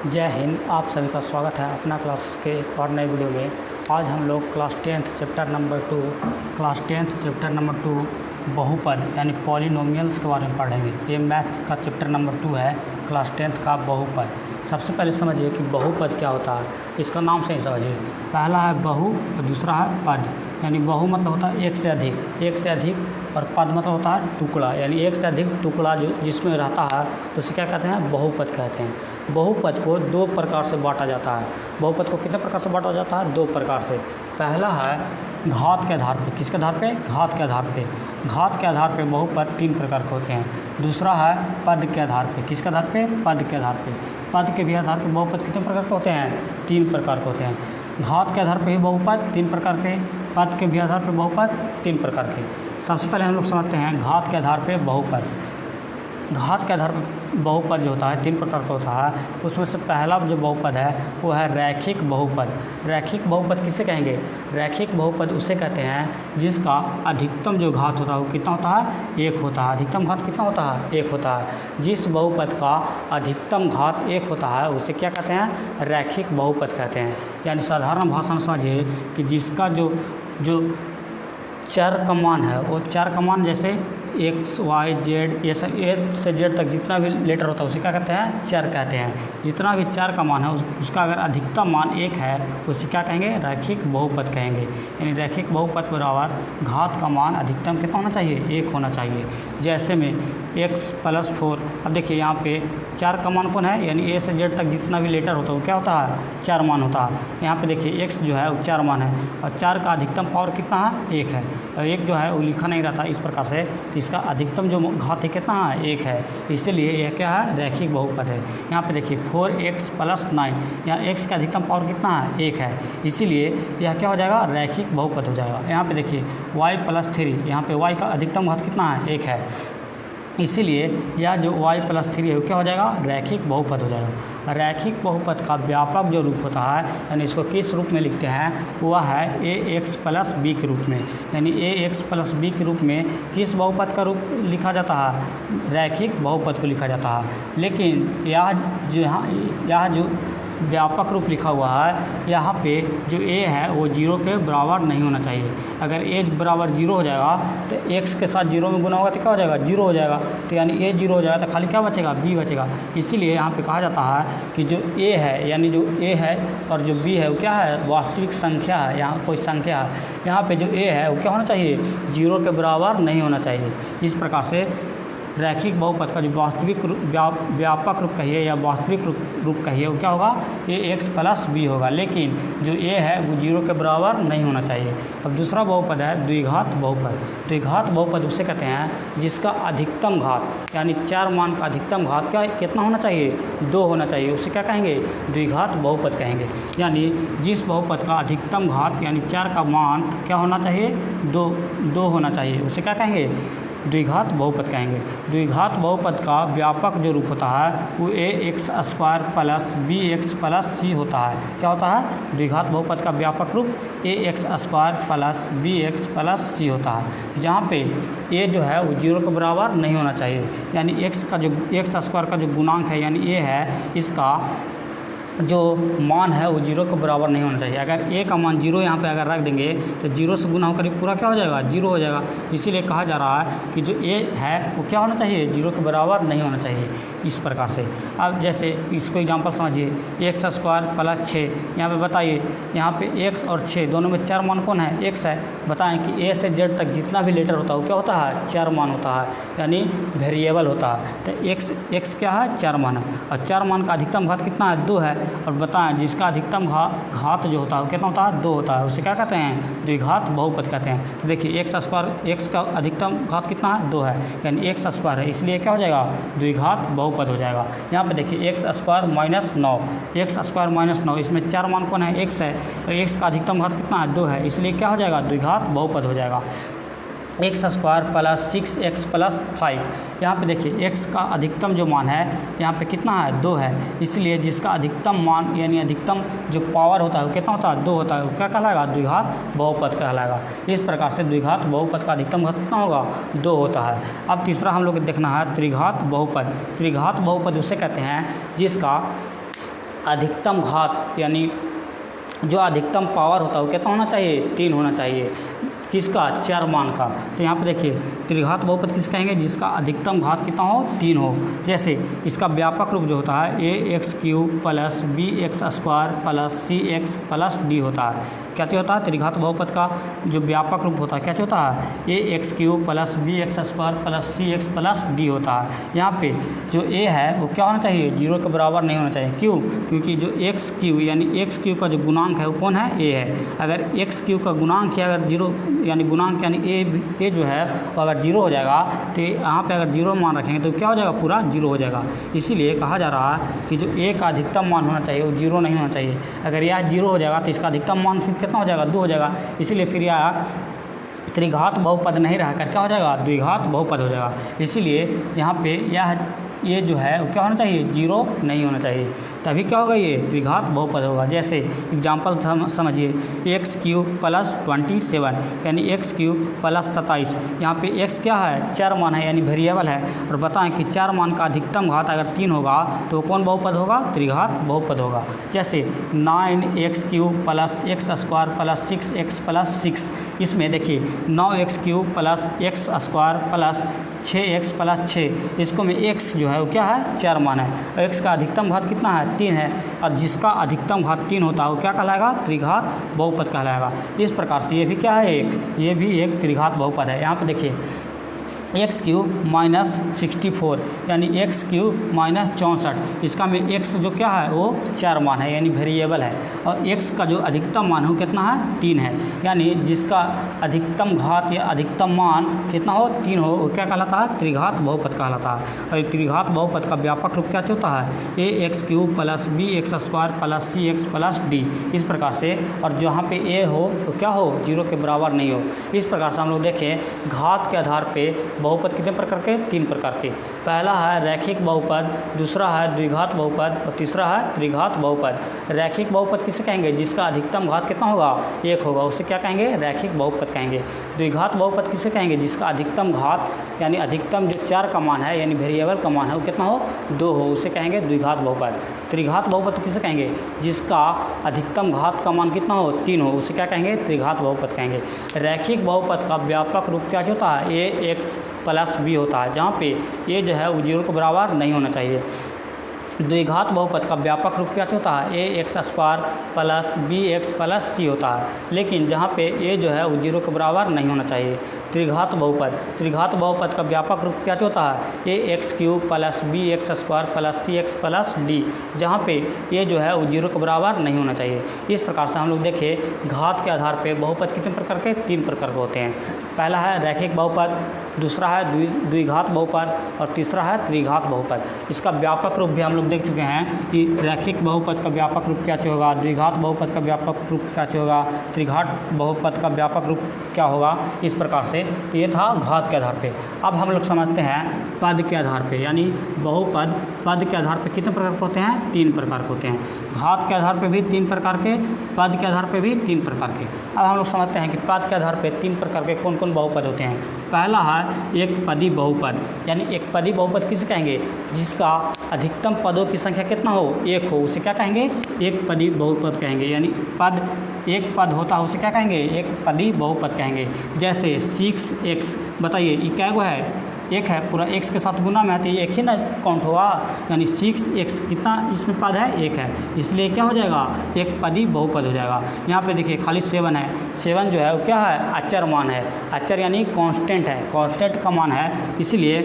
जय हिंद। आप सभी का स्वागत है अपना क्लास के एक और नए वीडियो में। आज हम लोग class tenth chapter number two बहुपद यानी पॉलिनोमियल्स के बारे में पढ़ेंगे। ये मैथ का चैप्टर नंबर 2 है, क्लास टेंथ का बहुपद। सबसे पहले समझिए कि बहुपद क्या होता है, इसका नाम से ही समझिए। पहला है बहु और दूसरा है पद। यानी बहु मतलब होता है एक से अधिक, और पद मतलब होता है टुकड़ा, यानी एक से अधिक टुकड़ा जो जिसमें रहता है उसे क्या कहते हैं, बहुपद कहते हैं। बहुपद को दो प्रकार से बांटा जाता है। बहुपद को कितने प्रकार से बांटा जाता है? दो प्रकार से। पहला है घात के आधार पे। किसके आधार पे? घात के आधार पे। घात के आधार पे बहुपद 3 प्रकार के होते हैं। दूसरा है पद के आधार पे। किसके आधार पे? पद के आधार पे। पद के भी आधार पे बहुपद कितने प्रकार के होते हैं? 3 प्रकार के होते हैं। घात के आधार पे ही बहुपद 3 प्रकार के, पद के भी आधार पे बहुपद 3 प्रकार के। सबसे पहले हम लोग समझते हैं घात के आधार पे बहुपद। घात के आधार पर बहुपद जो होता है 3 प्रकार का होता है। उसमें से पहला जो बहुपद है वो है रैखिक बहुपद। रैखिक बहुपद किसे कहेंगे? रैखिक बहुपद उसे कहते हैं जिसका अधिकतम जो घात होता है वो कितना होता है? 1 होता है। अधिकतम घात कितना होता है? 1 होता है। जिस बहुपद का अधिकतम घात 1 होता है उसे क्या कहते हैं? रैखिक बहुपद कहते हैं। यानी साधारण भाषा में समझिए कि जिसका जो चर का मान है वो चर का मान जैसे एक्स वाई जेड ये सब ए से जेड तक जितना भी लेटर होता है उसे क्या कहते हैं? चर कहते हैं। जितना भी चर का मान है उसका अगर अधिकतम मान 1 है उसे क्या कहेंगे? रैखिक बहुपद कहेंगे। यानी रैखिक बहुपद बराबर घात का मान अधिकतम कितना होना चाहिए? 1 होना चाहिए। जैसे में x + 4। अब देखिए यहाँ पे चर का मान कौन है? यानी ए से जेड तक जितना भी लेटर होता है वो क्या होता है? चर मान होता है। यहाँ पे देखिए x जो है वो चर मान है और चर का अधिकतम पावर कितना है? 1 है। और 1 जो है वो लिखा नहीं रहता इस प्रकार से, तो इसका अधिकतम जो घात है कितना है? 1 है। इसीलिए यह क्या है? रैखिक बहुपद है। यहाँ पे देखिए 4x + 9, यहाँ x का अधिकतम पावर कितना है? 1 है। इसीलिए यह क्या हो जाएगा? रैखिक बहुपद हो जाएगा। यहाँ पे देखिए y + 3, यहाँ पे y का अधिकतम घात कितना है? 1 है। इसीलिए यह जो y + 3 है वो क्या हो जाएगा? रैखिक बहुपद हो जाएगा। रैखिक बहुपद का व्यापक जो रूप होता है, यानी इसको किस रूप में लिखते हैं, वह है ax + b के रूप में। यानी ax + b के रूप में किस बहुपद का रूप लिखा जाता है? रैखिक बहुपद को लिखा जाता है। लेकिन यह जो व्यापक रूप लिखा हुआ है, यहाँ पे जो a है वो 0 के बराबर नहीं होना चाहिए। अगर a बराबर 0 हो जाएगा तो x के साथ 0 में गुना होगा तो क्या हो जाएगा? 0 हो जाएगा। तो यानी a 0 हो जाएगा तो खाली क्या बचेगा? b बचेगा। इसीलिए यहाँ पे कहा जाता है कि जो a है, यानी जो a है और जो b है वो क्या है? वास्तविक संख्या है। यहाँ कोई संख्या है, यहाँ पे जो a है वो क्या होना चाहिए? 0 के बराबर नहीं होना चाहिए। इस प्रकार से रैखिक बहुपद का जो वास्तविक व्यापक रूप कहिए या वास्तविक रूप कहिए वो क्या होगा? ax + b होगा। लेकिन जो a है वो 0 के बराबर नहीं होना चाहिए। अब दूसरा बहुपद है द्विघात बहुपद। द्विघात बहुपद उसे कहते हैं जिसका अधिकतम घात, यानी चर मान का अधिकतम घात कितना होना चाहिए? 2 होना चाहिए। उसे क्या कहेंगे? द्विघात बहुपद कहेंगे। यानी जिस बहुपद का अधिकतम घात यानी चर का मान क्या होना चाहिए? 2 होना चाहिए, उसे क्या कहेंगे? द्विघात बहुपद कहेंगे। द्विघात बहुपद का व्यापक जो रूप होता है वो ax² + bx + c होता है। क्या होता है? द्विघात बहुपद का व्यापक रूप ax² + bx + c होता है, जहाँ पे a जो है वो 0 के बराबर नहीं होना चाहिए। यानी x² का जो गुणांक है यानी a है, इसका जो मान है वो 0 के बराबर नहीं होना चाहिए। अगर a का मान 0 यहाँ पे अगर रख देंगे तो 0 से गुना होकर पूरा क्या हो जाएगा? 0 हो जाएगा। इसीलिए कहा जा रहा है कि जो a है वो क्या होना चाहिए? 0 के बराबर नहीं होना चाहिए। इस प्रकार से अब जैसे इसको एग्जांपल समझिए, x² + 6। यहाँ पे बताइए, यहाँ पे x और 6 दोनों में चर मान कौन है? x है। बताएं कि a से z तक जितना भी लेटर होता है वो क्या होता है? चर मान होता है, यानी वेरिएबल होता है। तो x क्या है? चर मान है। और चर मान का अधिकतम घात कितना है? 2 है। और बताएं जिसका अधिकतम घात जो होता है वो कितना होता है? 2 होता है। उसे क्या कहते हैं? द्विघात बहुपद कहते हैं। तो देखिए x का अधिकतम घात कितना है? 2 है, यानी x² है। इसलिए क्या हो जाएगा? द्विघात बहुपद हो जाएगा। यहाँ पे देखिए x² - 9, इसमें चार मान कौन है? x है। और x का अधिकतम घात कितना है? 2 है। इसलिए क्या हो जाएगा? द्विघात बहुपद हो जाएगा। x² + 6x + 5। यहाँ पे देखिए x का अधिकतम जो मान है यहाँ पे कितना है? 2 है। इसलिए जिसका अधिकतम मान यानी अधिकतम जो पावर होता है वो कितना होता है? 2 होता है। वो क्या कहलाएगा? द्विघात बहुपद कहलाएगा। इस प्रकार से द्विघात बहुपद का अधिकतम घात कितना होगा? 2 होता है। अब तीसरा हम लोग देखना है त्रिघात बहुपद। त्रिघात बहुपद उसे कहते हैं जिसका अधिकतम घात यानी जो अधिकतम पावर होता है वो कितना होना चाहिए, 3 होना चाहिए। किसका, चर मान का। तो यहाँ पे देखिए त्रिघात बहुपद किसे कहेंगे, जिसका अधिकतम घात कितना हो, 3 हो। जैसे इसका व्यापक रूप जो होता है ax³ plus bx² plus cx plus d होता है। क्या चीज़ होता है, त्रिघात बहुपद का जो व्यापक रूप होता है क्या होता है, ax³ plus bx² plus cx plus d होता है। यहाँ पे जो a है वो क्या होना चाहिए, 0 के बराबर नहीं होना चाहिए। क्यों, क्योंकि जो x³ यानी x³ का जो गुणांक है वो कौन है, a है। अगर x³ का गुणांक अगर 0 यानी गुणांक यानी a जो है वो अगर 0 हो जाएगा तो यहाँ पे अगर 0 मान रखेंगे तो क्या हो जाएगा, पूरा 0 हो जाएगा। इसीलिए कहा जा रहा है कि जो a का अधिकतम मान होना चाहिए वो 0 नहीं होना चाहिए। अगर यह 0 हो जाएगा तो इसका अधिकतम मान फिर कितना हो जाएगा, 2 हो जाएगा। इसीलिए फिर यह त्रिघात बहुपद नहीं रहकर क्या हो जाएगा, द्विघात बहुपद हो जाएगा। इसीलिए यहाँ पे ये जो है वो क्या होना चाहिए, 0 नहीं होना चाहिए, तभी क्या होगा, ये त्रिघात बहुपद होगा। जैसे एग्जाम्पल समझिए x³ प्लस 27 यानी x³ प्लस 27। यहाँ पे x क्या है, चर मान है यानी वेरिएबल है, और बताएं कि चर मान का अधिकतम घात अगर 3 होगा तो कौन बहुपद होगा, त्रिघात बहुपद होगा। जैसे 9x³ plus x² plus 6x plus 6, इसमें देखिए 9x³ plus x² plus 6x plus 6, इसको में x जो है वो क्या है, चर मान है, और x का अधिकतम घात कितना है, 3 है। अब जिसका अधिकतम घात 3 होता है वो क्या कहलाएगा, त्रिघात बहुपद कहलाएगा। इस प्रकार से ये भी क्या है, ये भी एक त्रिघात बहुपद है। यहाँ पे देखिए x³ माइनस 64 यानी x³ माइनस 64, इसका में x जो क्या है वो चर मान है यानी वेरिएबल है, और x का जो अधिकतम मान है वो कितना है, 3 है। यानी जिसका अधिकतम घात या अधिकतम मान कितना हो, 3 हो, वो क्या कहलाता है, त्रिघात बहुपद कहलाता है। और त्रिघात बहुपद का व्यापक रूप क्या होता है, ax³ plus bx² plus cx plus d, इस प्रकार से। और जहाँ पे a हो तो क्या हो, 0 के बराबर नहीं हो। इस प्रकार से हम लोग देखें घात के आधार पे बहुपद कितने प्रकार के, 3 प्रकार के। पहला है रैखिक बहुपद, दूसरा है द्विघात बहुपद, और तीसरा है त्रिघात बहुपद। रैखिक बहुपद किसे कहेंगे, जिसका अधिकतम घात कितना होगा, 1 होगा, उसे क्या कहेंगे, रैखिक बहुपद कहेंगे। द्विघात बहुपद किसे कहेंगे, जिसका अधिकतम घात यानी अधिकतम जो चर का मान है यानी वेरिएबल का मान है वो कितना हो, 2 हो, उसे कहेंगे द्विघात बहुपद। त्रिघात बहुपद किसे कहेंगे, जिसका अधिकतम घात का मान कितना हो, 3 हो, उसे क्या कहेंगे, त्रिघात बहुपद कहेंगे। रैखिक बहुपद का व्यापक रूप क्या होता है, ax प्लस b होता है, जहाँ पे ये जो है वो 0 के बराबर नहीं होना चाहिए। द्विघात बहुपद का व्यापक रूप क्या होता है, ax² plus bx plus c होता है, लेकिन जहाँ पे a जो है वो 0 के बराबर नहीं होना चाहिए। त्रिघात बहुपद का व्यापक रूप क्या होता है, ax³ plus bx² plus cx plus d, जहाँ पे ये जो है वो 0 के बराबर नहीं होना चाहिए। इस प्रकार से हम लोग देखें घात के आधार पे बहुपद कितने प्रकार के, 3 प्रकार के होते हैं। पहला है रैखिक बहुपद, दूसरा है द्विघात बहुपद, और तीसरा है त्रिघात बहुपद। इसका व्यापक रूप भी हम लोग देख चुके हैं कि रैखिक बहुपद का व्यापक रूप क्या होगा, द्विघात बहुपद का व्यापक रूप क्या होगा, त्रिघात बहुपद का व्यापक रूप क्या होगा, इस प्रकार से। तो ये था घात के आधार पे। अब हम लोग समझते हैं पद के आधार पे, यानी बहुपद पद के आधार पे कितने प्रकार के होते हैं, 3 प्रकार के होते हैं। घात के आधार पे भी 3 प्रकार के, पद के आधार पे भी 3 प्रकार के। अब हम लोग समझते हैं कि पद के आधार पे 3 प्रकार के कौन कौन बहुपद होते हैं। पहला है एक पदी बहुपद, यानी एक पदी बहुपद किसे कहेंगे, जिसका अधिकतम पदों की संख्या कितना हो, 1 हो, उसे क्या कहेंगे, एक पदी बहुपद कहेंगे। यानी पद एक पद होता है उसे क्या कहेंगे, एक पदी बहुपद कहेंगे। जैसे 6x, बताइए ये क्या गो है, 1 है, पूरा x के साथ गुना में है तो ये 1 ही ना काउंट हुआ, यानी 6x कितना इसमें पद है, 1 है, इसलिए क्या हो जाएगा, एक पदी बहुपद हो जाएगा। यहाँ पे देखिए खाली 7 है, 7 जो है वो क्या है, अचर मान है, अचर यानी कांस्टेंट है, कांस्टेंट का मान है, इसलिए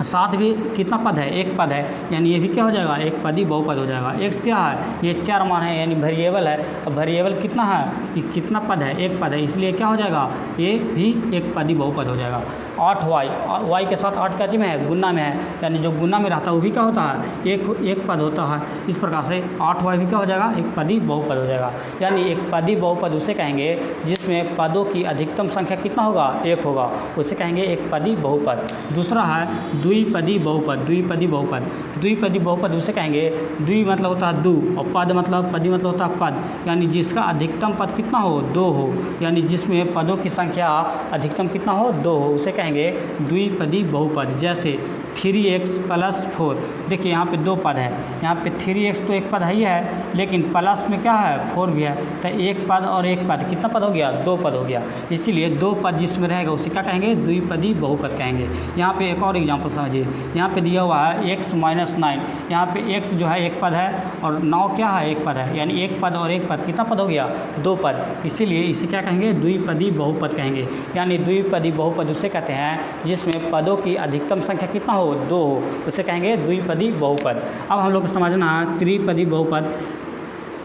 7 भी कितना पद है, 1 पद है, यानी ये भी क्या हो जाएगा, एक पदी बहुपद हो जाएगा। x क्या है, ये चर मान है यानी वेरिएबल है, अब वेरिएबल कितना है, ये कितना पद है, 1 पद है, इसलिए क्या हो जाएगा, ये भी एक पदी बहुपद हो जाएगा। 8y, y के साथ 8 क्या चीज़ में है, गुना में है, यानी जो गुना में रहता है वो भी क्या होता है, एक पद होता है। इस प्रकार से 8y भी क्या हो जाएगा, एक पदी बहुपद हो जाएगा। यानी एक पदी बहुपद उसे कहेंगे जिसमें पदों की अधिकतम संख्या कितना होगा, 1 होगा, उसे कहेंगे एक पदी बहुपद। दूसरा है द्विपदी बहुपद, द्विपदी बहुपद, द्विपदी बहुपद उसे कहेंगे, द्वि मतलब होता है 2, और पद मतलब पदी मतलब होता है पद, यानी जिसका अधिकतम पद कितना हो, 2 हो, यानी जिसमें पदों की संख्या अधिकतम कितना हो, 2 हो, उसे कहेंगे द्विपदी बहुपद। जैसे 3x प्लस 4। देखिए यहाँ पे दो पद है, यहाँ पे 3x तो एक पद है ही है, लेकिन प्लस में क्या है 4 भी है, तो एक पद और एक पद कितना पद हो गया, दो पद हो गया। इसीलिए दो पद जिसमें रहेगा उसे क्या कहेंगे, द्विपदी बहुपद कहेंगे। यहाँ पे एक और एग्जांपल समझिए, यहाँ पे दिया हुआ है x माइनस 9, यहाँ पे x जो है एक पद है और 9 क्या है, एक पद है, यानी एक पद और एक पद कितना पद हो गया, दो पद। इसीलिए इसे क्या कहेंगे, द्विपदी बहुपद कहेंगे। यानी द्विपदी बहुपद उसे कहते हैं जिसमें पदों की अधिकतम संख्या कितना हो, दो हो, उसे कहेंगे द्विपदी बहुपद। अब हम लोग को समझना है त्रिपदी बहुपद,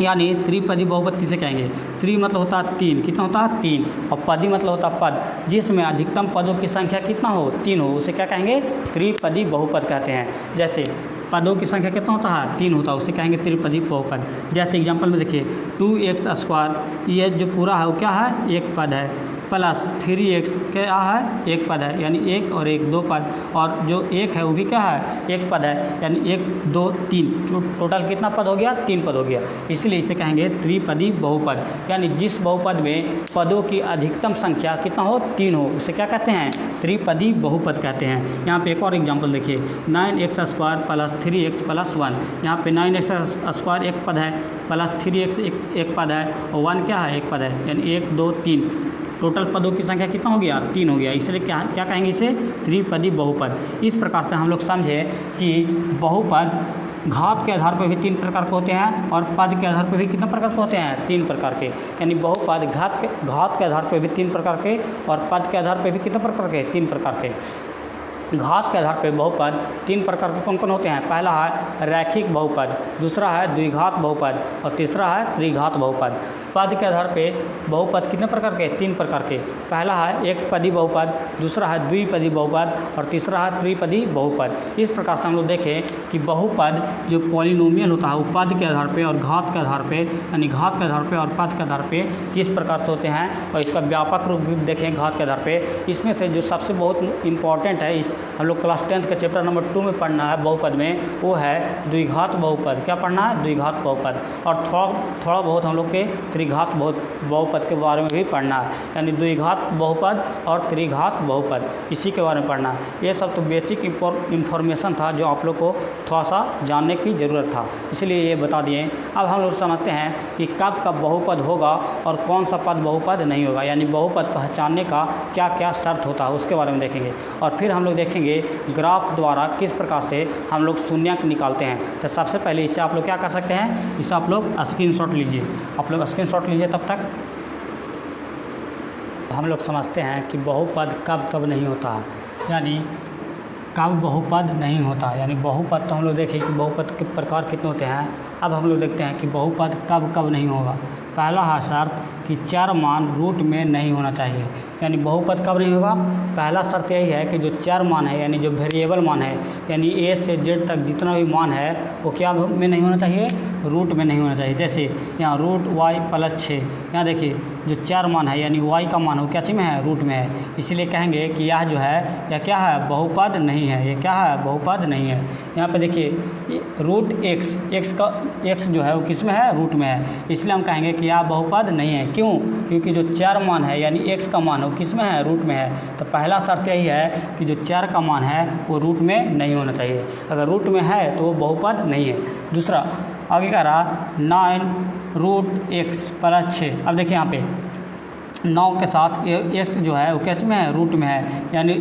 यानी त्रिपदी बहुपद किसे कहेंगे। त्रि मतलब होता है तीन, कितना होता है, तीन, और पदी मतलब होता है पद जिसमें अधिकतम पदों की संख्या कितना हो, तीन हो, उसे क्या कहेंगे, त्रिपदी बहुपद कहते हैं। जैसे पदों की संख्या कितना होता है, तीन होता है, उसे कहेंगे त्रिपदी बहुपद। जैसे एग्जांपल में देखिए 2x स्क्वायर, ये जो पूरा है वो क्या है, एक पद है, प्लस 3x क्या है, एक पद है, यानी एक और एक दो पद, और जो एक है वो भी क्या है, एक पद है, यानी एक दो तीन, टोटल कितना पद हो गया, तीन पद हो गया। इसलिए इसे कहेंगे त्रिपदी बहुपद। यानी जिस बहुपद में पदों की अधिकतम संख्या कितना हो, तीन हो, उसे क्या कहते हैं, त्रिपदी बहुपद कहते हैं। यहाँ पे एक और एग्जाम्पल देखिए 9x square plus 3x plus 1। यहाँ पे 9x स्क्वायर एक पद है, प्लस 3x एक पद है, और 1 क्या है, एक पद है, यानी एक दो तीन, टोटल पदों की संख्या कितना हो गया, तीन हो गया। इसलिए क्या क्या कहेंगे इसे, त्रिपदी बहुपद। इस प्रकार से हम लोग समझे कि बहुपद घात के आधार पर भी तीन प्रकार के होते हैं और पद के आधार पर भी कितने प्रकार के होते हैं, तीन प्रकार के। यानी बहुपद घात के आधार पर भी तीन प्रकार के और पद के आधार पर भी कितने प्रकार के, तीन प्रकार के। घात के आधार पर बहुपद तीन प्रकार के कौन कौन होते हैं, पहला है रैखिक बहुपद, दूसरा है द्विघात बहुपद और तीसरा है त्रिघात बहुपद। पद के आधार पे बहुपद कितने प्रकार के, तीन प्रकार के। पहला है एक पदी बहुपद, दूसरा है द्विपदी बहुपद और तीसरा है त्रिपदी बहुपद। इस प्रकार से हम लोग देखें कि बहुपद जो पॉलिनोमियल होता है वो पद के आधार पे और घात के आधार पे, यानी घात के आधार पे और पद के आधार पे किस प्रकार से होते हैं, और इसका व्यापक रूप भी देखें घात के आधार पे। इसमें से जो सबसे बहुत इम्पॉर्टेंट है, हम लोग क्लास 10th के चैप्टर नंबर 2 में पढ़ना है बहुपद में, वो है द्विघात बहुपद। क्या पढ़ना है, द्विघात बहुपद। और थोड़ा बहुत हम लोग के त्रिघात बहुपद के बारे में भी पढ़ना है, यानी द्विघात बहुपद और त्रिघात बहुपद, इसी के बारे में पढ़ना है। ये सब तो बेसिक इंफॉर्मेशन था जो आप लोग को थोड़ा सा जानने की ज़रूरत था, इसलिए ये बता दिए। अब हम लोग समझते हैं कि कब कब बहुपद होगा और कौन सा पद बहुपद नहीं होगा, यानी बहुपद पहचानने का क्या क्या शर्त होता है उसके बारे में देखेंगे। और फिर हम लोग देखेंगे ग्राफ द्वारा किस प्रकार से हम लोग शून्यक निकालते हैं। तो सबसे पहले इसे आप लोग क्या कर सकते हैं, इसे आप लोग स्क्रीनशॉट लीजिए, आप लोग स्क्रीनशॉट लीजिए। तब तक हम लोग समझते हैं कि बहुपद कब कब नहीं होता है, यानी कब बहुपद नहीं होता, यानी बहुपद तो हम लोग देखें कि बहुपद के प्रकार कितने होते हैं। अब हम लोग देखते हैं कि बहुपद कब कब नहीं होगा। पहला है शर्त कि चर मान रूट में नहीं होना चाहिए, यानी बहुपद कब नहीं होगा, पहला शर्त यही है कि जो चर मान है, यानी जो वेरिएबल मान है, यानी a से z तक जितना भी मान है वो क्या में नहीं होना चाहिए, रूट में नहीं होना चाहिए। जैसे यहाँ रूट y प्लस 6, यहाँ देखिए जो चर मान है यानी y का मान हो क्या चीज़ में है, रूट में है। इसलिए कहेंगे कि यह जो है यह क्या है, बहुपद नहीं है, ये क्या है, बहुपद नहीं है। यहाँ पे देखिए रूट x का x जो है वो किस में है, रूट में है, इसलिए हम कहेंगे कि यह बहुपद नहीं है। क्यों, क्योंकि जो चर मान है यानी x का मान हो किस में है, रूट में है। तो पहला शर्त यही है कि जो चर का मान है वो रूट में नहीं होना चाहिए, अगर रूट में है तो वो बहुपद नहीं है। दूसरा आगे कह रहा 9 रूट x प्लस 6। अब देखिए यहाँ पे 9 के साथ x जो है वो कैसे में है, रूट में है, यानी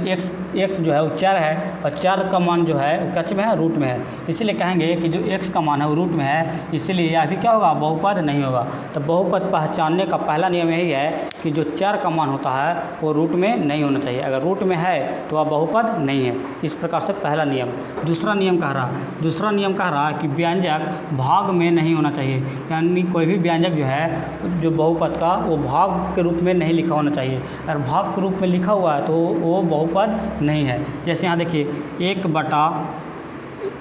x जो है वो चर है और चर का मान जो है वो कैसे में है, रूट में है। इसलिए कहेंगे कि जो x का मान है वो रूट में है, इसलिए यह भी क्या होगा, बहुपद नहीं होगा। तो बहुपद पहचानने का पहला नियम यही है कि जो चर का मान होता है वो रूट में नहीं होना चाहिए, अगर रूट में है तो वह बहुपद नहीं है। इस प्रकार से पहला नियम। दूसरा नियम कह रहा है कि व्यंजक भाग में नहीं होना चाहिए, यानी कोई भी व्यंजक जो है जो बहुपद का वो भाग के रूप में नहीं लिखा होना चाहिए। अगर भाग के रूप में लिखा हुआ है तो वो बहुपद नहीं है। जैसे यहाँ देखिए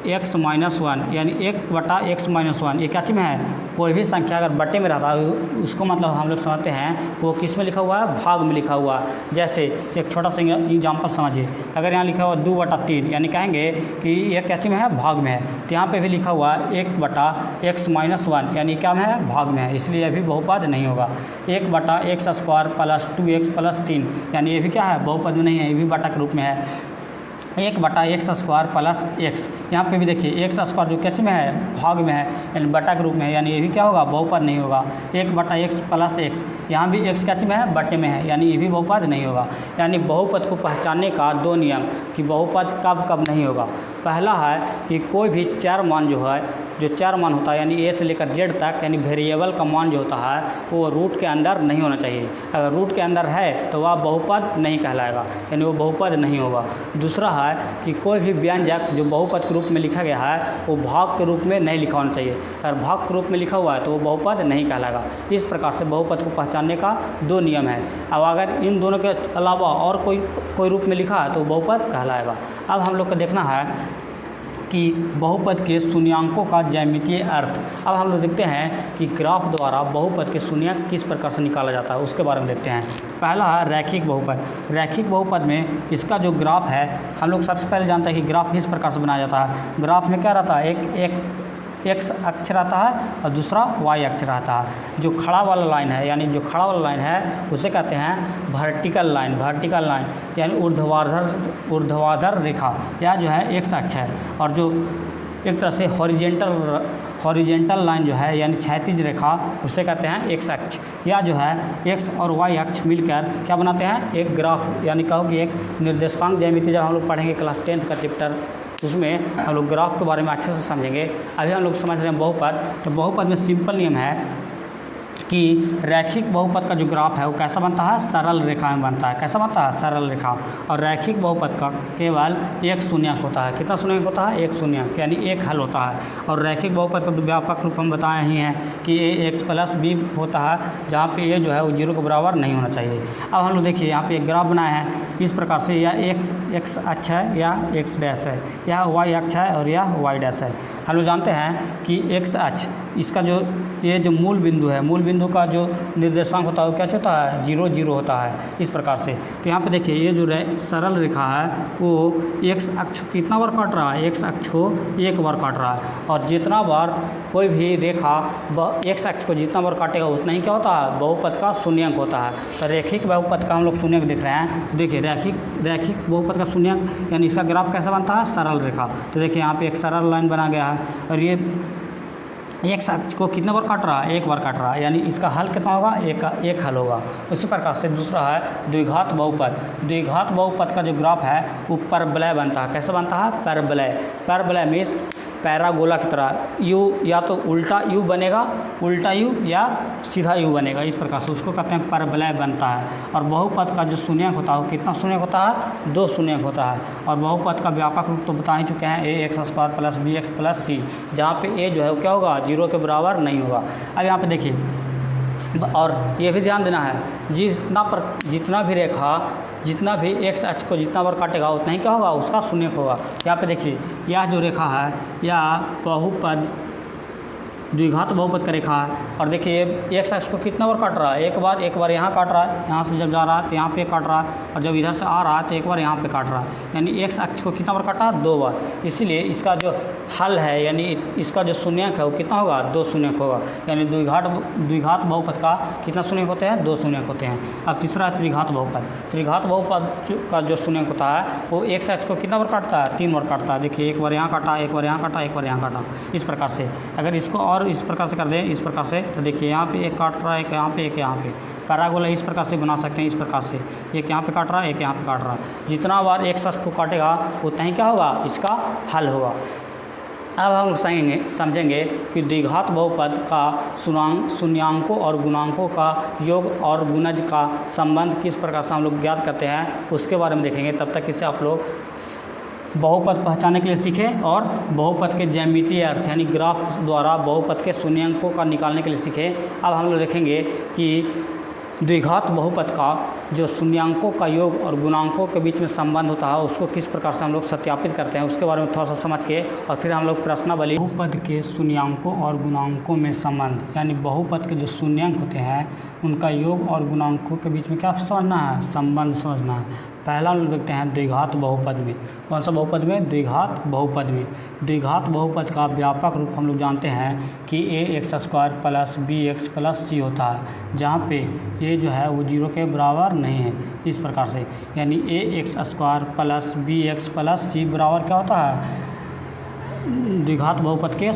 1/x माइनस 1, यानी 1/x-1, ये क्या चीज़ में है, कोई भी संख्या अगर बटे में रहता है उसको मतलब हम लोग समझते हैं वो किस में लिखा हुआ है, भाग में लिखा हुआ है। जैसे एक छोटा सा एग्जाम्पल समझिए, अगर यहाँ लिखा हुआ 2/3, यानी कहेंगे कि ये क्या चीज़ में है, भाग में है। तो यहाँ पे भी लिखा हुआ 1/x-1, यानी क्या में है, भाग में है, इसलिए यह भी बहुपद नहीं होगा। 1/x² प्लस 2x प्लस 3, यानी ये भी क्या है, बहुपद में नहीं है, ये भी बटा के रूप में है। 1/x² plus x। यहाँ पे भी देखिए एक्स स्क्वायर जो कैसे में है, भाग में है, यानी बटा के रूप में है, यानी ये भी क्या होगा, बहुपद नहीं होगा। 1/x प्लस x, यहाँ भी x कैसे में है, बटे में है, यानी ये भी बहुपद नहीं होगा। यानी बहुपद को पहचानने का 2 नियम कि बहुपद कब कब नहीं होगा। पहला है कि कोई भी 4 मान जो है, जो 4 मान होता है, यानी a से लेकर z तक, यानी वेरिएबल का मान जो होता है वो रूट के अंदर नहीं होना चाहिए। अगर रूट के अंदर है तो वह बहुपद नहीं कहलाएगा, यानी वो बहुपद नहीं होगा। दूसरा है कि कोई भी व्यंजक जो बहुपद के रूप में लिखा गया है वो भाग के रूप में नहीं लिखा होना चाहिए। अगर भाग के रूप में लिखा हुआ है तो वो बहुपद नहीं कहलाएगा। इस प्रकार से बहुपद को पहचानने का 2 नियम है। अब अगर इन दोनों के अलावा और कोई रूप में लिखा है तो बहुपद कहलाएगा। अब हम लोग को देखना है कि बहुपद के शून्यांकों का ज्यामितीय अर्थ। अब हम लोग देखते हैं कि ग्राफ द्वारा बहुपद के शून्यांक किस प्रकार से निकाला जाता है, उसके बारे में देखते हैं। पहला है रैखिक बहुपद। रैखिक बहुपद में इसका जो ग्राफ है, हम लोग सबसे पहले जानते हैं कि ग्राफ किस प्रकार से बनाया जाता है। ग्राफ में क्या रहता है, एक x अक्ष रहता है और दूसरा y अक्ष रहता है। जो खड़ा वाला लाइन है, यानी जो खड़ा वाला लाइन है उसे कहते हैं वर्टिकल लाइन। वर्टिकल लाइन यानी ऊर्ध्वाधर रेखा, यह जो है x अक्ष है। और जो एक तरह से हॉरिजेंटल लाइन जो है, यानी क्षैतिज रेखा, उसे कहते हैं x अक्ष। या जो है x और y अक्ष मिलकर क्या बनाते हैं, एक ग्राफ, यानी कहो कि एक निर्देशांक ज्यामिति। जब हम लोग पढ़ेंगे क्लास 10th का चैप्टर, उसमें हम लोग ग्राफ के बारे में अच्छे से समझेंगे। अभी हम लोग समझ रहे हैं बहुपद। तो बहुपद में सिंपल नियम है कि रैखिक बहुपद का जो ग्राफ है वो कैसा बनता है, सरल रेखा में बनता है। कैसा बनता है, सरल रेखा। और रैखिक बहुपद का केवल एक शून्यक होता है। कितना शून्यक होता है, एक शून्यक, यानी एक हल होता है। और रैखिक बहुपद का व्यापक रूप हम बताए ही हैं कि a x + b होता है, जहाँ पे ये जो है वो 0 के बराबर नहीं होना चाहिए। अब हम लोग देखिए यहाँ पे एक ग्राफ बनाए हैं इस प्रकार से, या x अक्ष है या x डैश है, या y अक्ष है और यह y डैश है। हम लोग जानते हैं कि x अक्ष, इसका जो ये जो मूल बिंदु है, मूल बिंदु का जो निर्देशांक होता है वो क्या होता है, 0 0 होता है, इस प्रकार से। तो यहाँ पे देखिए ये जो सरल रेखा है वो x अक्ष को कितना बार काट रहा है, x अक्ष को 1 बार काट रहा है। और जितना बार कोई भी रेखा x अक्ष को जितना बार काटेगा उतना ही क्या होता है, बहुपद का शून्यंक होता है। तो रैखिक बहुपद का हम लोग शून्यंक देख रहे हैं। तो देखिए रैखिक बहुपद का शून्यंक यानी इसका ग्राफ कैसा बनता है, सरल रेखा। तो देखिए यहाँ पे एक सरल लाइन बना गया है और ये x अक्ष को कितने बार काट रहा है, 1 बार काट रहा है, यानी इसका हल कितना होगा, एक हल होगा। उसी प्रकार से दूसरा है द्विघात बहुपद। द्विघात बहुपद का जो ग्राफ है वो परवलय बनता है। कैसे बनता है, परवलय। परवलय मीन्स पैरागोला की तरह, यू या तो उल्टा यू बनेगा, उल्टा यू या सीधा यू बनेगा, इस प्रकार से उसको कहते हैं परवलय बनता है। और बहुपद का जो शून्यक होता है वो कितना शून्यक होता है, 2 शून्यक होता है। और बहुपद का व्यापक रूप तो बता ही चुके हैं, ax² + bx + c, जहाँ पे a जो है वो क्या होगा, 0 के बराबर नहीं होगा। अब यहाँ पे देखिए, और ये भी ध्यान देना है, जितना भी रेखा जितना भी x अक्ष को जितना बार काटेगा उतना ही क्या होगा, उसका शून्यक होगा। यहाँ पे देखिए यह जो रेखा है यह बहुपद द्विघात बहुपद का रेखा है। और देखिए x अक्ष को कितना बार काट रहा है, एक बार यहाँ काट रहा है, यहाँ से जब जा रहा है तो यहाँ पे काट रहा है, और जब इधर से आ रहा है तो एक बार यहाँ पे काट रहा है, यानी x अक्ष को कितना बार काटा, 2 बार। इसीलिए इसका जो हल है, यानी इसका जो शून्यक है वो कितना होगा, 2 शून्यक होगा। यानी द्विघात बहुपद का कितना शून्यक होते हैं, 2 शून्यक होते हैं। अब तीसरा है त्रिघात बहुपद। त्रिघात बहुपद का जो शून्यक होता है वो x अक्ष को कितना बार काटता है, 3 बार काटता है। देखिए एक बार यहाँ काटा, एक बार यहाँ काटा, एक बार यहाँ काटा, इस प्रकार से। अगर इसको और इस प्रकार से कर दें, इस प्रकार से, तो देखिए यहाँ पे एक काट रहा है, एक यहाँ पे, एक यहाँ पे। पैरागोला इस प्रकार से बना सकते हैं, इस प्रकार से, एक यहाँ पे काट रहा है, एक यहाँ पे काट रहा है। जितना बार x अक्ष को काटेगा उतना ही क्या होगा, इसका हल होगा। अब हम समझेंगे कि द्विघात बहुपद का शून्यांकों और गुणांकों का योग और गुणज का संबंध किस प्रकार से हम लोग ज्ञात करते हैं, उसके बारे में देखेंगे। तब तक इसे आप लोग बहुपद पहचानने के लिए सीखें और बहुपद के ज्यामितीय अर्थ यानी ग्राफ द्वारा बहुपद के शून्यांकों का निकालने के लिए सीखें। अब हम लोग देखेंगे कि द्विघात बहुपद का जो शून्यांकों का योग और गुणांकों के बीच में संबंध होता है उसको किस प्रकार से हम लोग सत्यापित करते हैं, उसके बारे में थोड़ा सा समझ के और फिर हम लोग प्रश्नावली। बहुपद के शून्यांकों और गुणांकों में संबंध, यानी बहुपद के जो शून्यांक होते हैं उनका योग और गुणांकों के बीच में क्या समझना है, संबंध समझना है। पहला हम लोग देखते हैं द्विघात बहुपद में। कौन सा बहुपद में, द्विघात बहुपद में। द्विघात बहुपद का व्यापक रूप हम लोग जानते हैं कि ax² + bx + c होता है, जहाँ पे ये जो है वो 0 के बराबर नहीं है। इस प्रकार से यानी A X square plus B X plus C बराबर क्या होता है, द्विघात बहुपद के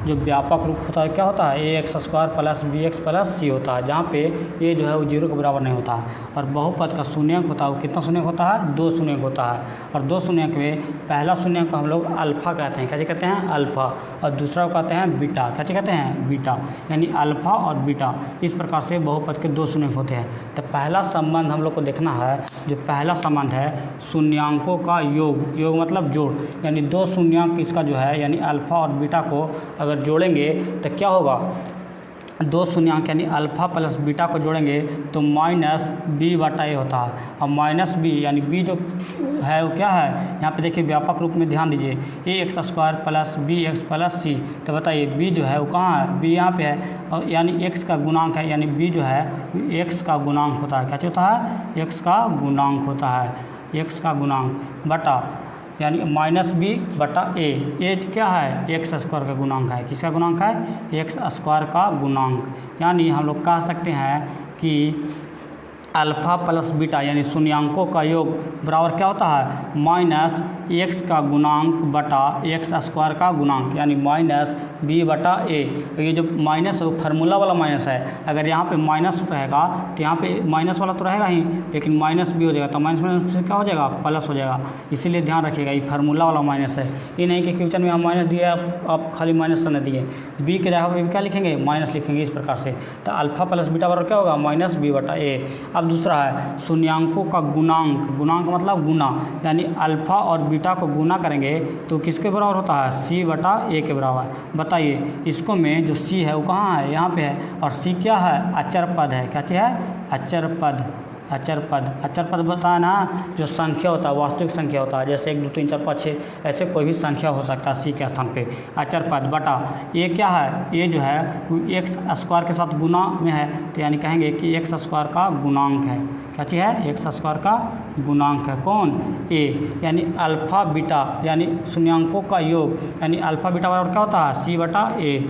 जो व्यापक रूप होता है क्या होता है, A X square plus B X plus C होता है, जहाँ पे ए जो है वो 0 के बराबर नहीं होता है। और बहुपद का शून्यंक होता है वो कितना शून्यंक होता है, 2 शून्यंक होता है। और 2 शून्यंक में पहला शून्यंक हम लोग अल्फ़ा कहते हैं, कैसे कहते हैं, अल्फ़ा, और दूसरा को कहते हैं बीटा, कैसे कहते हैं, बीटा, यानी अल्फ़ा और बीटा। इस प्रकार से बहुपद के 2 शून्यंक होते हैं। तो पहला संबंध हम लोग को देखना है, जो पहला संबंध है शून्यंकों का योग, योग मतलब जोड़, यानी 2 शून्यंक इसका जो है यानी अल्फ़ा और बीटा को अगर जोड़ेंगे तो क्या होगा, 2 शून्यंक यानी अल्फ़ा प्लस बीटा को जोड़ेंगे तो माइनस बी बटा ए होता है। और माइनस बी यानी बी जो है वो क्या है, यहाँ पे देखिए व्यापक रूप में ध्यान दीजिए, A X square plus B X plus C. तो बताइए बी जो है वो कहाँ है, बी यहाँ पे है, और यानी एक्स का गुणांक है, यानी बी जो है एक्स का गुणांक होता है, क्या होता है, एक्स का गुणांक होता है, एक्स का गुणांक बटा यानी माइनस बी बटा ए क्या है, एक्स स्क्वायर का गुणांक है, किसका गुणांक है, एक्स स्क्वायर का गुणांक। यानी हम लोग कह सकते हैं कि अल्फ़ा प्लस बीटा यानी शून्यंकों का योग बराबर क्या होता है, माइनस एक्स का गुणांक बटा एक्स स्क्वायर का गुणांक, यानी माइनस बी बटा ए। तो ये जो माइनस है वो फार्मूला वाला माइनस है, अगर यहाँ पे माइनस रहेगा तो यहाँ पे माइनस वाला तो रहेगा ही, लेकिन माइनस भी हो जाएगा, तो माइनस से क्या हो जाएगा, प्लस हो जाएगा। इसीलिए ध्यान रखिएगा ये फार्मूला वाला माइनस है, ये नहीं कि क्वेश्चन में हम माइनस दिए आप खाली माइनस करने दिए, बी के जगह पर क्या लिखेंगे, माइनस लिखेंगे। इस प्रकार से तो अल्फ़ा प्लस बीटा बराबर क्या होगा, माइनस बी बटा ए। अब दूसरा है शून्यंकों का गुणांक, गुणांक मतलब गुना, यानी अल्फ़ा और बीटा को गुना करेंगे तो किसके बराबर होता है, सी बटा ए के बराबर। बताइए इसको में जो सी है वो कहाँ है, यहाँ पे है, और सी क्या है, अचर पद है, क्या चीज़ है, अचर पद, अचर पद। अचर पद बताया ना, जो संख्या होता है, वास्तविक संख्या होता है, जैसे 1 2 3 4 5 6 ऐसे कोई भी संख्या हो सकता है सी के स्थान पे, अचर पद बटा ये क्या है, ये जो है एक्स स्क्वायर के साथ गुना में है, तो यानी कहेंगे कि एक्स स्क्वायर का गुणांक है, क्या चीज़ है, एक्स स्क्वायर का गुणांक है, कौन, ए, यानी अल्फ़ा बीटा यानी शून्यंकों का योग, यानी अल्फ़ा बीटा बराबर क्या होता है, सी बटा ए,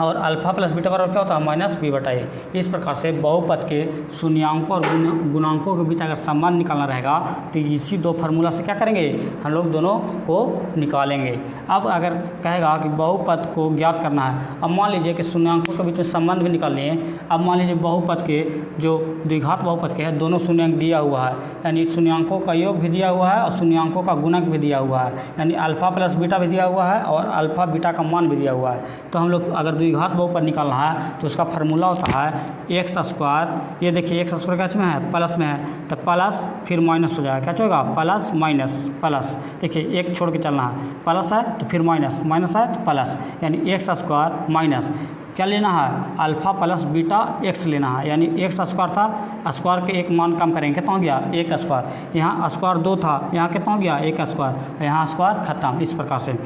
और अल्फ़ा प्लस बीटा बराबर क्या होता है, माइनस बी बटा ए। इस प्रकार से बहुपद के शून्यंकों और गुणांकों के बीच अगर संबंध निकालना रहेगा तो इसी 2 फार्मूला से क्या करेंगे, हम लोग दोनों को निकालेंगे। अब अगर कहेगा कि बहुपद को ज्ञात करना है, अब मान लीजिए कि शून्यंकों के बीच में संबंध भी निकाल लिए, अब मान लीजिए बहुपद के जो द्विघात बहुपद के हैं दोनों शून्यंक दिया हुआ है, यानी शून्यंकों का योग भी दिया हुआ है और शून्यंकों का गुणक भी दिया हुआ है, यानी अल्फ़ा प्लस बीटा भी दिया हुआ है और अल्फ़ा बीटा का मान भी दिया हुआ है। तो हम लोग अगर द्विघात बहुपद निकालना है तो उसका फार्मूला होता है एक्स स्क्वायर, ये देखिए एक्स स्क्वायर क्या में है, प्लस में है, तो प्लस फिर माइनस हो जाएगा, क्या होगा, प्लस माइनस प्लस, देखिए एक छोड़ के चलना है, प्लस है तो फिर माइनस, माइनस है तो प्लस, यानी एक्स स्क्वायर माइनस क्या लेना है, अल्फ़ा प्लस बीटा एक्स लेना है, यानी एक्स स्क्वायर था, स्क्वायर के एक मान कम करेंगे, कितना हो गया, एक स्क्वायर, यहाँ स्क्वायर 2 था, यहाँ कितना हो गया, एक स्क्वायर, यहाँ स्क्वायर खत्म। इस प्रकार से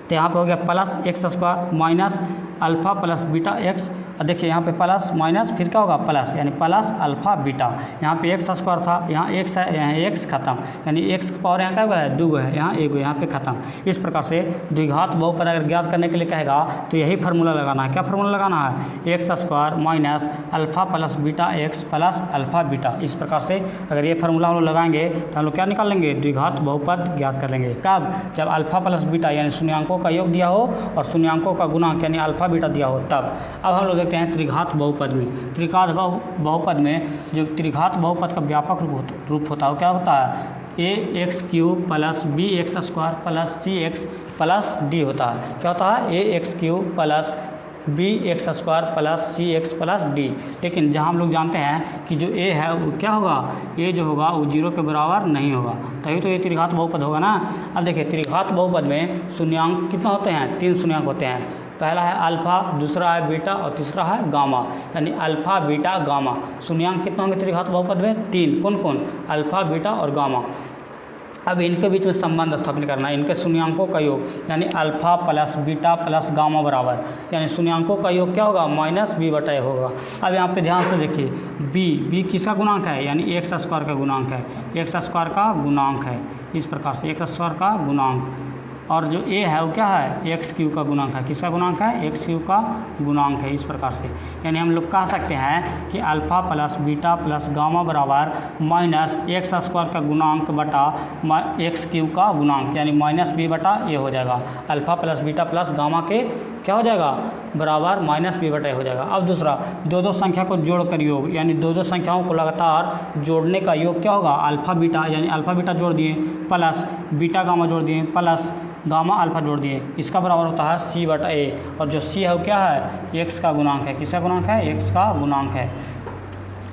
तो यहाँ पे हो गया plus x square minus alpha plus beta x, देखिए यहाँ पे प्लस माइनस फिर क्या होगा, प्लस, यानी प्लस अल्फ़ा बीटा, यहाँ पे एक्स स्क्वायर था, यहाँ एक्स है, यहाँ एक्स खत्म, यानी एक्स का पावर यहाँ क्या है, 2 है, यहाँ 1 है, यहाँ पे खत्म। इस प्रकार से द्विघात बहुपद अगर ज्ञात करने के लिए कहेगा तो यही फार्मूला लगाना है, क्या फार्मूला लगाना है, x square minus alpha plus beta x plus alpha beta. इस प्रकार से अगर ये फार्मूला हम लोग लगाएंगे तो हम लोग क्या निकाल लेंगे, द्विघात बहुपद ज्ञात कर लेंगे। कब, जब अल्फ़ा प्लस बीटा यानी शून्यंकों का योग दिया हो और शून्यंकों का गुणांक यानी अल्फ़ा बीटा दिया हो तब। अब हम लोग देखते हैं त्रिघात बहुपद में। त्रिघात बहुपद में जो त्रिघात बहुपद का व्यापक रूप होता है वो क्या होता है, A X cube plus B X square plus C X plus D होता है। क्या होता है, A X cube plus B X square plus C X plus D. लेकिन जहाँ हम लोग जानते हैं कि जो ए है वो क्या होगा, ए जो होगा वो 0 के बराबर नहीं होगा, तभी तो ये त्रिघात बहुपद होगा ना। अब देखिए त्रिघात बहुपद में शून्यंक कितना होते हैं, 3 शून्यंक होते हैं। पहला है अल्फ़ा, दूसरा है बीटा और तीसरा है गामा, यानी अल्फ़ा बीटा गामा। शून्यंक कितने होंगे त्रिघात बहुपद में, 3, कौन कौन, अल्फ़ा बीटा और गामा। अब इनके बीच में संबंध स्थापित करना है, इनके शून्यंकों का योग यानी alpha plus beta plus gamma बराबर, यानी शून्यंकों का योग क्या होगा, माइनस बी बटा ए होगा। अब यहाँ पे ध्यान से देखिए बी किसका गुणांक है, यानी एक्स स्क्वायर का गुणांक है, एक्स स्क्वायर का गुणांक है। इस प्रकार से एक्स स्क्वायर का गुणांक और जो ए है वो क्या है, एक्स क्यू का गुणांक है। किसका गुणांक है, एक्स क्यू का गुणांक है। इस प्रकार से यानी हम लोग कह सकते हैं कि alpha plus beta plus gamma बराबर माइनस एक्स स्क्वायर का गुणांक बटा एक्स क्यू का गुणांक, यानी माइनस बी बटा ए हो जाएगा। Alpha plus beta plus gamma के क्या हो जाएगा, बराबर माइनस बी बटा ए हो जाएगा। अब दूसरा, दो संख्या को जोड़कर योग, यानी दो संख्याओं को लगातार जोड़ने का योग क्या होगा, अल्फ़ा बीटा, यानी अल्फ़ा बीटा जोड़ दिए प्लस बीटा गामा जोड़ दिए प्लस गामा अल्फ़ा जोड़ दिए, इसका बराबर होता है सी बटा ए। और जो सी है वो क्या है, एक्स का गुणांक है। किसका गुणांक है, एक्स का गुणांक है,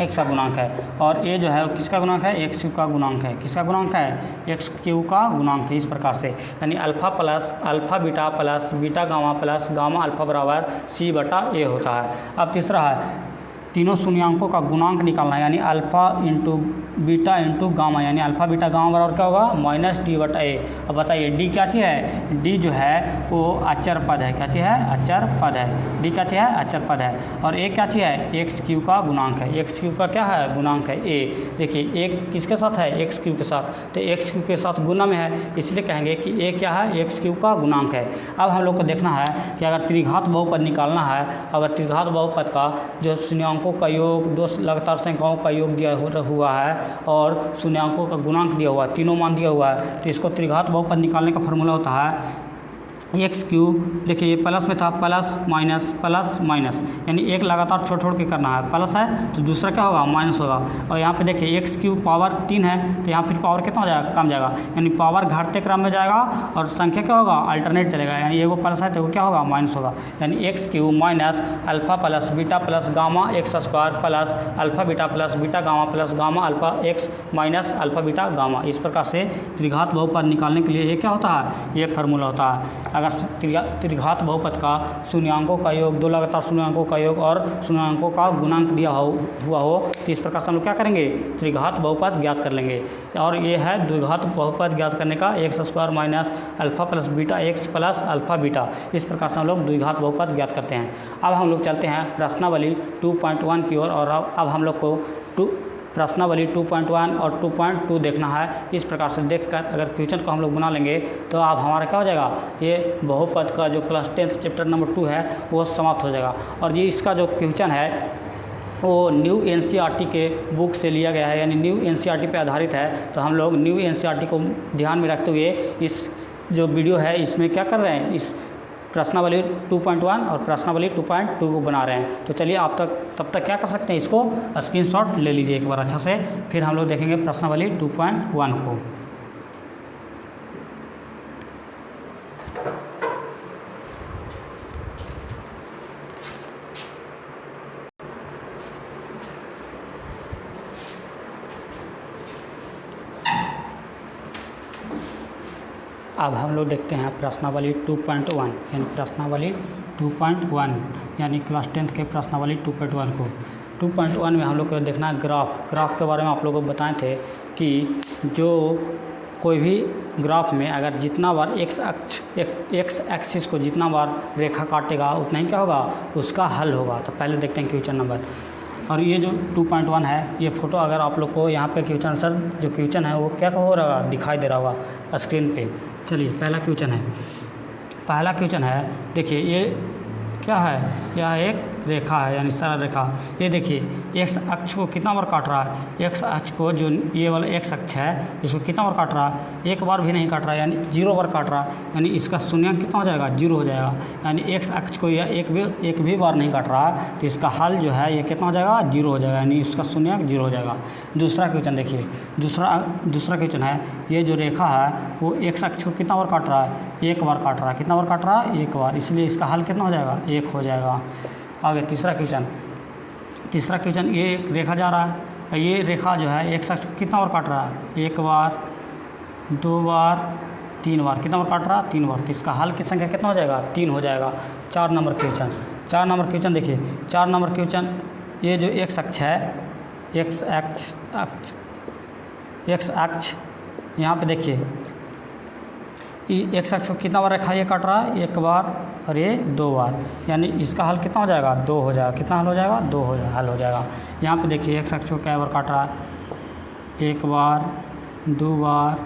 एक्स का गुणांक है। और ये जो है वो किसका गुणांक है, एक्स क्यू का गुणांक है। किसका गुणांक है, एक्स क्यू का गुणांक है। इस प्रकार से यानी alpha plus alpha beta plus beta gamma plus gamma alpha बराबर सी बटा ए होता है। अब तीसरा है, तीनों शून्यांकों का गुणांक निकालना है, यानी alpha into beta into gamma, यानी अल्फ़ा बीटा गामा बराबर क्या होगा, माइनस डी बटा ए। अब बताइए डी क्या चीज़ है, डी जो है वो अचर पद है। क्या चीज़ है, अचर पद है। डी क्या चीज़ है, अचर पद है। और ए क्या चीज़ है, एक्स क्यू का गुणांक है। एक्स क्यू का क्या है, गुणांक है ए। देखिए एक किसके साथ है, एक्स क्यू के साथ, तो एक्स क्यू के साथ गुना में है, इसलिए कहेंगे कि ए क्या है, एक्स क्यू का गुणांक है। अब हम लोग को देखना है कि अगर त्रिघात बहुपद निकालना है, अगर त्रिघात बहुपद का जो शून्यांकों का योग, दो लगातार संख्याओं का योग दिया हुआ है और शून्यांकों का गुणांक दिया हुआ है, तीनों मान दिया हुआ है, तो इसको त्रिघात बहुपद निकालने का फॉर्मूला होता है एक्स क्यू। देखिए ये प्लस में था, प्लस माइनस, यानी एक लगातार छोड़ के करना है, प्लस है तो दूसरा क्या होगा, माइनस होगा। और यहाँ पे देखिए एक्स क्यू पावर 3 है, तो यहाँ फिर पावर कितना हो जाएगा, कम जाएगा, यानी पावर घटते क्रम में जाएगा और संख्या क्या होगा, अल्टरनेट चलेगा, यानी एगो प्लस है तो वो क्या होगा, माइनस होगा। यानी x Q minus alpha plus beta plus gamma x square plus alpha beta plus beta gamma plus gamma alpha x minus alpha beta gamma. इस प्रकार से त्रिघात बहुपद निकालने के लिए ये क्या होता है, ये फार्मूला होता है। अगर त्रिघात बहुपद का शून्यांकों का योग, दो लगातार शून्यांकों का योग और शून्यांकों का गुणांक दिया हुआ हो, तो इस प्रकार से हम लोग क्या करेंगे, त्रिघात बहुपद ज्ञात कर लेंगे। और ये है द्विघात बहुपद ज्ञात करने का, x square minus alpha plus beta x plus alpha beta. इस प्रकार से हम लोग द्विघात बहुपद ज्ञात करते हैं। अब हम लोग चलते हैं प्रश्नावली 2.1 की ओर, और अब हम लोग को प्रश्नावली 2.1 और 2.2 देखना है। इस प्रकार से देखकर अगर क्वेश्चन को हम लोग बना लेंगे तो अब हमारा क्या हो जाएगा, ये बहुपद का जो क्लास 10 चैप्टर नंबर 2 है वो समाप्त हो जाएगा। और ये इसका जो क्वेश्चन है वो न्यू एनसीईआरटी के बुक से लिया गया है, यानी न्यू एनसीईआरटी पे आधारित है। तो हम लोग न्यू एनसीईआरटी को ध्यान में रखते हुए इस जो वीडियो है इसमें क्या कर रहे हैं, इस प्रश्नावली 2.1 और प्रश्नावली 2.2 को बना रहे हैं। तो चलिए आप तब तक क्या कर सकते हैं, इसको स्क्रीनशॉट ले लीजिए एक बार अच्छा से, फिर हम लोग देखेंगे प्रश्नावली 2.1 को। अब हम लोग देखते हैं प्रश्नावली 2.1 यानी प्रश्नावली 2.1 यानी क्लास 10 के प्रश्नावली 2.1 को। 2.1 में हम लोग को देखना है ग्राफ के बारे में आप लोगों को बताए थे कि जो कोई भी ग्राफ में अगर जितना बार एक्स एक्सिस को जितना बार रेखा काटेगा उतना ही क्या होगा, उसका हल होगा। तो पहले देखते हैं क्वेश्चन नंबर। और ये जो 2.1 है, ये फोटो अगर आप लोग को यहाँ पे क्वेश्चन आंसर जो क्वेश्चन है वो क्या हो रहा है, दिखाई दे रहा होगा स्क्रीन पे। चलिए पहला क्वेश्चन है, देखिए ये क्या है, यह एक रेखा है यानी सरल रेखा। ये देखिए एक्स अक्ष को कितना बार काट रहा है, एक्स अक्ष को जो ये वाला एक्स अक्ष है इसको कितना बार काट रहा है, एक बार भी नहीं काट रहा है, यानी 0 बार काट रहा है, यानी इसका शून्यांक कितना हो जाएगा, 0 हो जाएगा। यानी एक्स अक्ष को यह एक भी बार नहीं काट रहा है, तो इसका हल जो है ये कितना हो जाएगा, 0 हो जाएगा, यानी इसका शून्यांक 0 हो जाएगा। दूसरा क्वेश्चन देखिए, दूसरा क्वेश्चन है, ये जो रेखा है वो एक्स अक्ष को कितना बार काट रहा है, एक बार काट रहा है, कितना बार काट रहा है, एक बार, इसलिए इसका हल कितना हो जाएगा, 1 हो जाएगा। आगे तीसरा क्वेश्चन, ये एक रेखा जा रहा है, ये रेखा जो है एक्स अक्ष को कितना बार काट रहा है, 1 बार, 2 बार, 3 बार, कितना बार काट रहा है, 3 बार, तो इसका हल की संख्या कितना हो जाएगा, 3 हो जाएगा। 4 नंबर क्वेश्चन देखिए, 4 नंबर क्वेश्चन, ये जो एक्स अक्ष है, एक्स अक्ष यहाँ पे देखिए एक्स अक्ष को कितना बार रेखा ये काट रहा है, 1 बार और ये 2 बार, यानी इसका हल कितना हो जाएगा, 2 हो जाएगा। कितना हल हो जाएगा, 2 हल हो जाएगा। यहाँ पे देखिए एक्स अक्ष को क्या बार काट रहा है, 1 बार, 2 बार,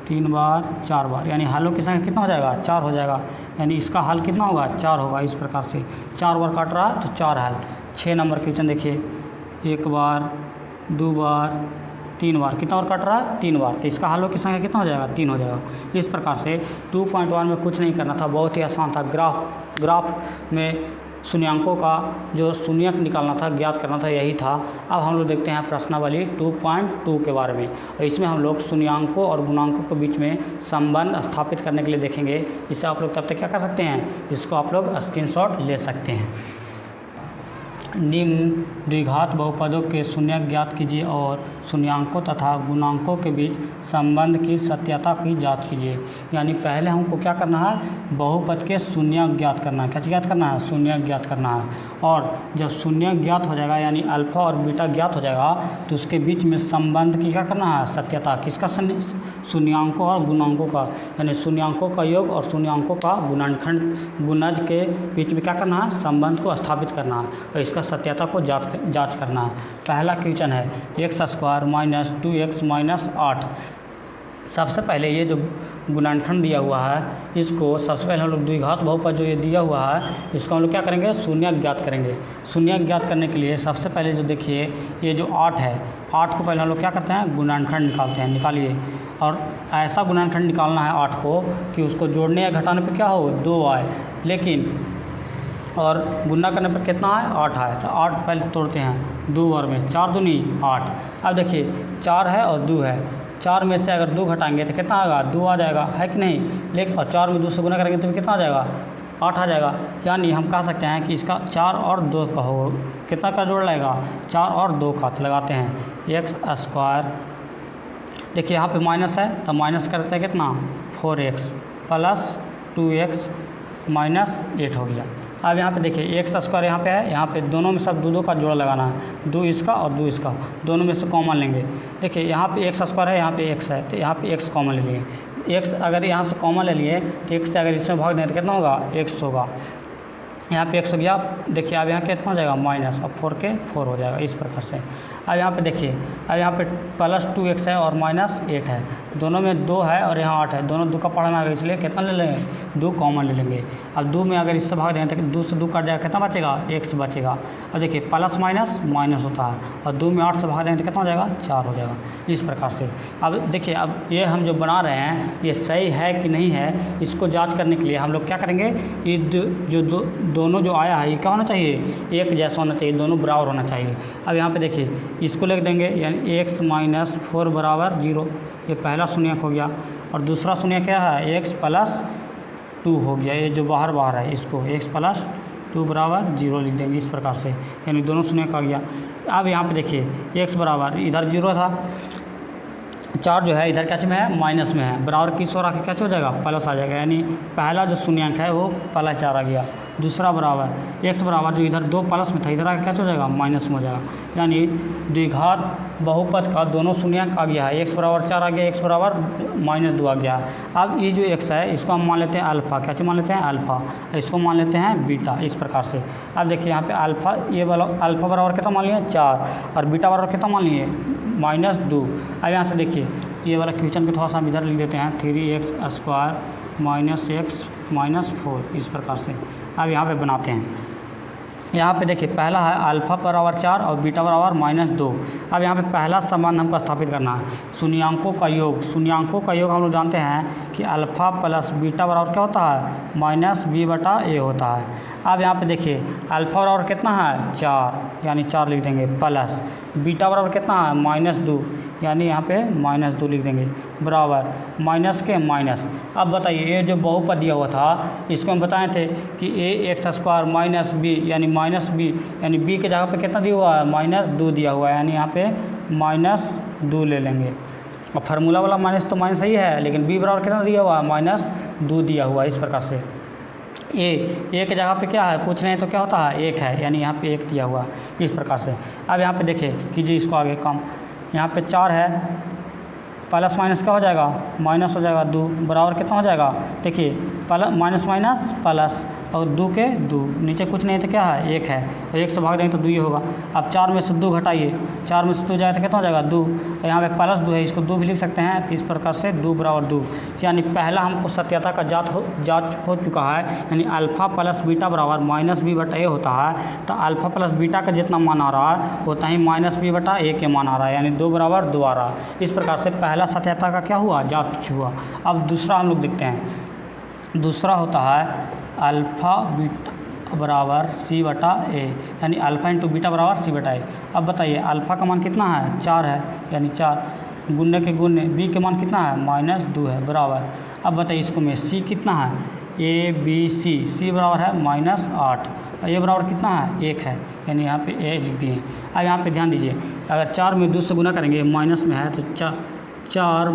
3 बार 4 बार, यानी हलों की संख्या कितना हो जाएगा 4 हो जाएगा, यानी इसका हल कितना होगा 4 होगा। इस प्रकार से 4 बार काट रहा है तो 4 हल। 6 नंबर क्वेश्चन देखिए, 1 बार 2 बार 3 बार, कितना बार काट रहा है 3 बार, तो इसका हलों की संख्या कितना हो जाएगा 3 हो जाएगा। इस प्रकार से 2.1 में कुछ नहीं करना था, बहुत ही आसान था। ग्राफ में शून्यांकों का जो शून्यक निकालना था, ज्ञात करना था, यही था। अब हम लोग देखते हैं प्रश्नावली 2.2 के बारे में, और इसमें हम लोग शून्यांकों और गुणांकों के बीच में संबंध स्थापित करने के लिए देखेंगे। इससे आप लोग तब तक क्या कर सकते हैं, इसको आप लोग स्क्रीनशॉट ले सकते हैं। निम्न द्विघात बहुपदों के शून्यक ज्ञात कीजिए और शून्यांकों तथा गुणांकों के बीच संबंध की सत्यता की जांच कीजिए। यानी पहले हमको क्या करना है, बहुपद के शून्यक ज्ञात करना है। क्या ज्ञात करना है, शून्यक ज्ञात करना है। और जब शून्यक ज्ञात हो जाएगा, यानी अल्फा और बीटा ज्ञात हो जाएगा, तो उसके बीच में संबंध की क्या करना है, सत्यता। किसका, शून्यांकों और गुणांकों का, यानी शून्यांकों का योग और शून्यांकों का गुणनखंड गुणज के बीच में क्या करना है, संबंध को स्थापित करना है और इसका सत्यता को जांच करना है। पहला क्वेश्चन है x² - 2x - 8। सबसे पहले ये जो गुणनखंड दिया हुआ है, इसको सबसे पहले हम लोग द्विघात बहुपद जो ये दिया हुआ है, इसको हम लोग क्या करेंगे, शून्यक ज्ञात करेंगे। शून्यक ज्ञात करने के लिए सबसे पहले जो देखिए, ये जो 8 है, 8 को पहले हम लोग क्या करते हैं, गुणनखंड निकालते हैं। निकालिए, और ऐसा गुणनखंड निकालना है 8 को कि उसको जोड़ने या घटाने पर क्या हो, 2 आए, लेकिन और गुना करने पर कितना आए, 8 आए। तो 8 पहले तोड़ते हैं 2 बार में, 4 दूनी 8। अब देखिए 4 है और 2 है, 4 में से अगर 2 घटाएंगे तो कितना आएगा, 2 आ जाएगा, है कि नहीं। लेकिन और 4 में 2 से गुना करेंगे तो कितना आ जाएगा, 8 आ जाएगा। यानी हम कह सकते हैं कि इसका 4 और 2 का हो, कितना का जोड़ लगेगा, 4 और 2 का। तो लगाते हैं x², देखिए यहाँ पे माइनस है तो माइनस करते हैं कितना, 4x प्लस 2x माइनस 8 हो गया। अब यहाँ पे देखिए x² यहाँ पे है, यहाँ पे दोनों में सब 2 का जोड़ा लगाना है, 2 इसका और 2 इसका, दोनों में से कॉमन लेंगे। देखिए यहाँ पे x² है, यहाँ पे x है, तो यहाँ पे x कॉमन ले लिए। x अगर यहाँ से कॉमन ले लिए तो x से अगर इसमें भाग दें तो कितना होगा, x होगा। यहाँ पे x हो गया। देखिए अब यहाँ कितना हो जाएगा, माइनस, अब 4 के 4 हो जाएगा। इस प्रकार से अब यहाँ पे देखिए, अब यहाँ पे प्लस 2x है और माइनस 8 है, दोनों में 2 है और यहाँ 8 है, दोनों 2 का पढ़ना है, इसलिए कितना ले लेंगे, 2 कॉमन ले लेंगे। अब 2 में अगर इससे भाग दें तो 2 से 2 कट जाएगा, कितना बचेगा, x बचेगा। अब देखिए प्लस माइनस माइनस होता है, और 2 में 8 से भाग दें तो कितना हो जाएगा, 4 हो जाएगा। इस प्रकार से अब देखिए, अब ये हम जो बना रहे हैं ये सही है कि नहीं है, इसको जाँच करने के लिए हम लोग क्या करेंगे, ये दोनों जो आया है ये क्या होना चाहिए, एक जैसा होना चाहिए, दोनों बराबर होना चाहिए। अब यहाँ पे देखिए इसको लिख देंगे, यानी x - 4 = 0, ये पहला शून्यक हो गया। और दूसरा शून्यक क्या है, x + 2 हो गया, ये जो बाहर है इसको x + 2 = 0 लिख देंगे। इस प्रकार से यानी दोनों शून्यक आ गया। अब यहाँ पे देखिए x बराबर, इधर 0 था, 4 जो है इधर क्या में है, माइनस में है, बराबर किस ओर आके क्या हो जाएगा, प्लस आ जाएगा। यानी पहला जो शून्यंक है वो +4 आ गया। दूसरा बराबर x बराबर, जो इधर 2 प्लस में था, इधर आके क्या हो जाएगा, माइनस में हो जाएगा। यानी द्विघात बहुपद का दोनों शून्यंक आ गया है, x बराबर 4 आ गया, x बराबर -2 आ गया। अब ये जो x है इसको हम मान लेते हैं अल्फ़ा, क्या चीज़ मान लेते हैं, अल्फ़ा, इसको मान लेते हैं बीटा। इस प्रकार से अब देखिए यहाँ पे अल्फ़ा, ये वाला अल्फ़ा बराबर कितना मान लिए, 4, और बीटा बराबर कितना मान लिए, -2। अब यहाँ से देखिए ये वाला क्वेश्चन को थोड़ा सा हम इधर लिख देते हैं, 3x² - x - 4। इस प्रकार से अब यहाँ पे बनाते हैं। यहाँ पे देखिए पहला है अल्फ़ा बराबर 4 और बीटा बराबर -2। अब यहाँ पे पहला संबंध हमको स्थापित करना है, शून्यांकों का योग। शून्यांकों का योग हम लोग जानते हैं कि अल्फ़ा प्लस बीटा बराबर क्या होता है, -b/a होता है। अब यहाँ पे देखिए अल्फ़ा बराबर कितना है, 4, यानी 4 लिख देंगे, प्लस बीटा बराबर कितना है, -2, यानी यहाँ पे -2 लिख देंगे, बराबर माइनस के माइनस। अब बताइए ये जो बहुपद दिया हुआ था इसको हम बताए थे कि ax² - b, यानी -b, यानी b के जगह पे कितना दिया हुआ है, -2 दिया हुआ है, यानी यहाँ पे -2 ले लेंगे। और फार्मूला वाला माइनस तो माइनस सही है, लेकिन b बराबर कितना दिया हुआ है, -2 दिया हुआ है। इस प्रकार से ए के जगह पे क्या है पूछ रहे हैं तो क्या होता है, 1 है, यानी यहाँ पे 1 दिया हुआ है। इस प्रकार से अब यहाँ पे देखिए कीजिए इसको आगे काम। यहाँ पे 4 है, प्लस माइनस क्या हो जाएगा, माइनस हो जाएगा 2, बराबर कितना हो जाएगा, देखिए माइनस माइनस प्लस, और 2 के 2, नीचे कुछ नहीं तो क्या है 1 है, तो 1 से भाग देंगे तो 2 ही होगा। अब 4 में से 2 घटाइए, 4 में से 2 जाएगा तो कितना हो जाएगा 2, यहाँ पे प्लस 2 है, इसको 2 भी लिख सकते हैं। तो इस प्रकार से 2 बराबर 2, यानी पहला हमको सत्यता का जाँच हो चुका है, यानी अल्फ़ा प्लस बीटा बराबर -b/a होता है। तो अल्फ़ा प्लस बीटा का जितना मान आ रहा है उतना ही -b/a के मान आ रहा है, यानी 2 बराबर 2 आ रहा है। इस प्रकार से पहला सत्यता का क्या हुआ, जाँच हुआ। अब दूसरा हम लोग देखते हैं। दूसरा होता है अल्फ़ा बीटा बराबर c/a, यानी अल्फ़ा इंटू बीटा बराबर c/a। अब बताइए अल्फ़ा का मान कितना है 4 है, यानी 4 गुणने के गुणने b के मान कितना है -2 है बराबर। अब बताइए इसको में c कितना है a b c बराबर है -8, a बराबर कितना है 1 है, यानी यहाँ पे a लिख दिए। अब यहाँ पे ध्यान दीजिए, अगर 4 में 2 से गुना करेंगे, माइनस में है तो 4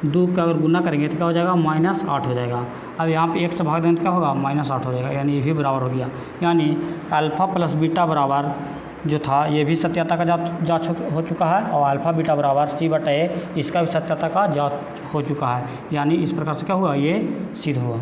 -2 का अगर गुना करेंगे तो क्या हो जाएगा -8 हो जाएगा। अब यहाँ पे 1 से भाग देंगे तो क्या होगा -8 हो जाएगा, यानी ये भी बराबर हो गया। यानी अल्फ़ा प्लस बीटा बराबर जो था ये भी सत्यता का जाँच हो चुका है, और अल्फ़ा बीटा बराबर c/a इसका भी सत्यता का जाँच हो चुका है। यानी इस प्रकार से क्या हुआ, ये सिद्ध हुआ।